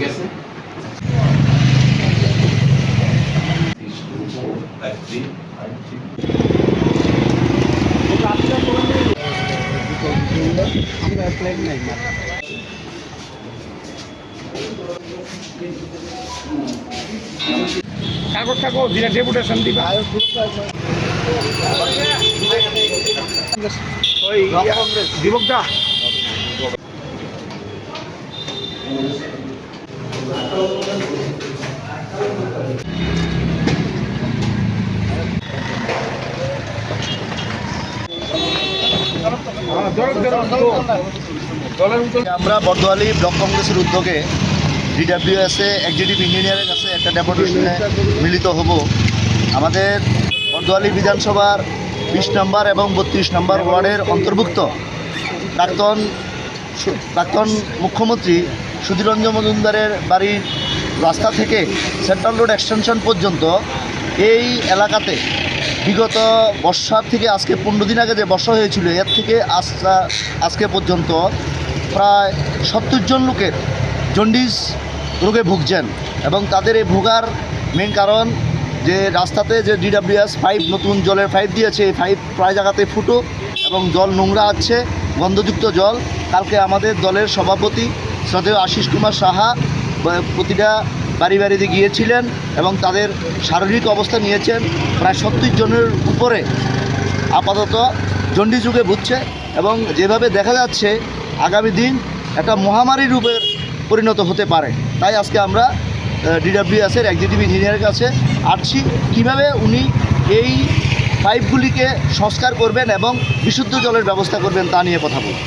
ঠিক আছে। কাগজ থাকো যেটা ডেপুটেশন দিবা ওই দিবকদা আমরা বর্দোয়ালি ব্লক কংগ্রেসের উদ্যোগে ডিডাব্লিউএসএ এক্সিকিউটিভ ইঞ্জিনিয়ারের কাছে একটা ডেপুটেশনে মিলিত হব। আমাদের বর্দোয়ালি বিধানসভার 20 নম্বর এবং 32 নম্বর ওয়ার্ডের অন্তর্ভুক্ত প্রাক্তন মুখ্যমন্ত্রী সুধীররঞ্জন মজুমদারের বাড়ির রাস্তা থেকে সেন্ট্রাল রোড এক্সটেনশন পর্যন্ত এই এলাকাতে বিগত বর্ষার থেকে আজকে 15 দিন আগে যে বর্ষা হয়েছিল এর থেকে আজকে পর্যন্ত প্রায় 70 জন লোকের জন্ডিস রোগে ভুগছেন এবং তাদের এই ভোগার মেন কারণ যে রাস্তাতে যে ডিডাব্লিউএস পাইপ নতুন জলের পাইপ দিয়েছে, এই পাইপ প্রায় জায়গাতে ফুটো এবং জল নোংরা আছে, গন্ধযুক্ত জল। কালকে আমাদের দলের সভাপতি শ্রদ্ধেয় আশিস কুমার সাহা প্রতিটা বাড়িতে গিয়েছিলেন এবং তাদের শারীরিক অবস্থা নিয়েছেন। প্রায় 70 জনের উপরে আপাতত জন্ডিস রোগে ভুগছে এবং যেভাবে দেখা যাচ্ছে আগামী দিন একটা মহামারী রূপে পরিণত হতে পারে। তাই আজকে আমরা ডিডাব্লিউএসের এক্সিকিউটিভ ইঞ্জিনিয়ারের কাছে আসছি কীভাবে উনি এই পাইপগুলিকে সংস্কার করবেন এবং বিশুদ্ধ জলের ব্যবস্থা করবেন তা নিয়ে কথা বলব।